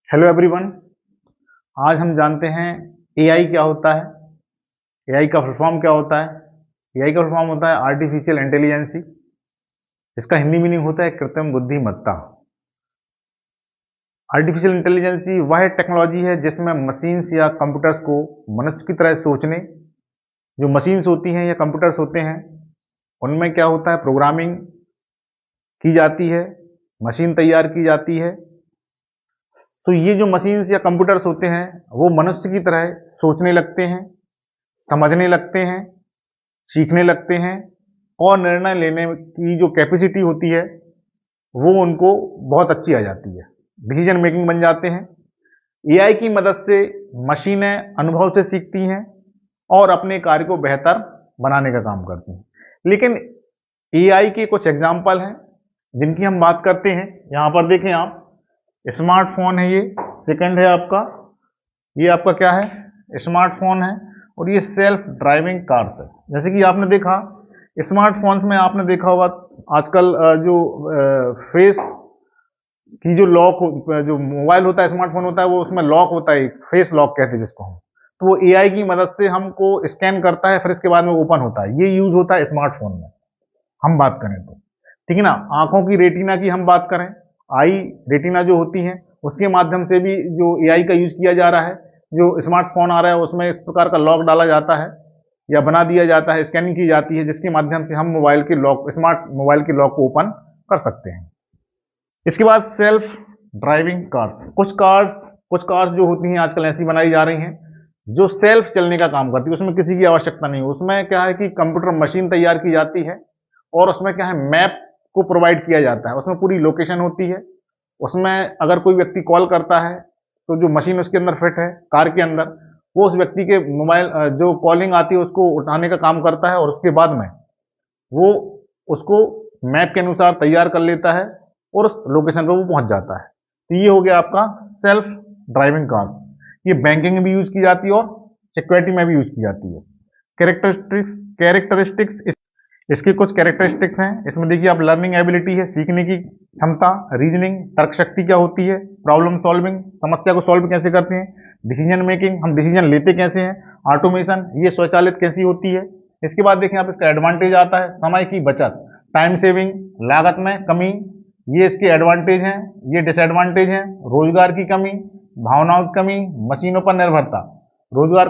Hello everyone. आज हम जानते हैं एआई क्या होता है, एआई का फुल फॉर्म क्या होता है। एआई का फुल फॉर्म होता है आर्टिफिशियल इंटेलिजेंसी। इसका हिंदी मीनिंग होता है कृत्रिम बुद्धिमत्ता। आर्टिफिशियल इंटेलिजेंसी वह टेक्नोलॉजी है जिसमें मशीन्स या कंप्यूटर्स को मनुष्य की तरह सोचने, जो मशीन्स होती हैं या कंप्यूटर्स होते हैं उनमें क्या होता है, प्रोग्रामिंग की जाती है, मशीन तैयार की जाती है। तो ये जो मशीन्स या कंप्यूटर्स होते हैं वो मनुष्य की तरह सोचने लगते हैं, समझने लगते हैं, सीखने लगते हैं और निर्णय लेने की जो कैपेसिटी होती है वो उनको बहुत अच्छी आ जाती है, डिसीजन मेकिंग बन जाते हैं। एआई की मदद से मशीनें अनुभव से सीखती हैं और अपने कार्य को बेहतर बनाने का काम करती हैं। लेकिन एआई के कुछ एग्जाम्पल हैं जिनकी हम बात करते हैं। यहाँ पर देखें आप, स्मार्टफोन है, ये सेकंड है आपका, ये आपका क्या है, स्मार्टफोन है। और ये सेल्फ ड्राइविंग कार्स है। जैसे कि आपने देखा स्मार्टफोन्स में, आपने देखा होगा आजकल जो फेस की जो लॉक, जो मोबाइल होता है, स्मार्टफोन होता है, वो उसमें लॉक होता है, फेस लॉक कहते हैं जिसको हम। तो वो एआई की मदद से हमको स्कैन करता है, फिर इसके बाद में ओपन होता है। ये यूज होता है स्मार्टफोन में हम बात करें तो, ठीक है ना। आंखों की रेटिना की हम बात करें, आई रेटिना जो होती है उसके माध्यम से भी जो एआई का यूज किया जा रहा है। जो स्मार्टफोन आ रहा है उसमें इस प्रकार का लॉक डाला जाता है या बना दिया जाता है, स्कैनिंग की जाती है, जिसके माध्यम से हम मोबाइल के लॉक, स्मार्ट मोबाइल के लॉक को ओपन कर सकते हैं। इसके बाद सेल्फ ड्राइविंग कार्स। कुछ कार्स जो होती हैं आजकल ऐसी बनाई जा रही हैं जो सेल्फ चलने का काम करती है, उसमें किसी की आवश्यकता नहीं। उसमें क्या है कि कंप्यूटर मशीन तैयार की जाती है और उसमें क्या है, मैप को प्रोवाइड किया जाता है, उसमें पूरी लोकेशन होती है। उसमें अगर कोई व्यक्ति कॉल करता है तो जो मशीन उसके अंदर फिट है कार के अंदर, वो उस व्यक्ति के मोबाइल जो कॉलिंग आती है उसको उठाने का काम करता है और उसके बाद में वो उसको मैप के अनुसार तैयार कर लेता है और उस लोकेशन पर वो पहुंच जाता है। तो ये हो गया आपका सेल्फ ड्राइविंग कार। ये बैंकिंग में भी यूज की जाती है और सिक्योरिटी में भी यूज की जाती है। कैरेक्टरिस्टिक्स इसकी कुछ कैरेक्टरिस्टिक्स हैं। इसमें देखिए आप, लर्निंग एबिलिटी है, सीखने की क्षमता, रीजनिंग, तर्क शक्ति क्या होती है, प्रॉब्लम सॉल्विंग, समस्या को सॉल्व कैसे करते हैं, डिसीजन मेकिंग, हम डिसीजन लेते कैसे हैं, ऑटोमेशन, ये स्वचालित कैसी होती है। इसके बाद देखें आप, इसका एडवांटेज आता है समय की बचत, टाइम सेविंग, लागत में कमी, ये इसके एडवांटेज हैं। ये डिसएडवांटेज हैं, रोजगार की कमी, भावनाओं की कमी, मशीनों पर निर्भरता। रोजगार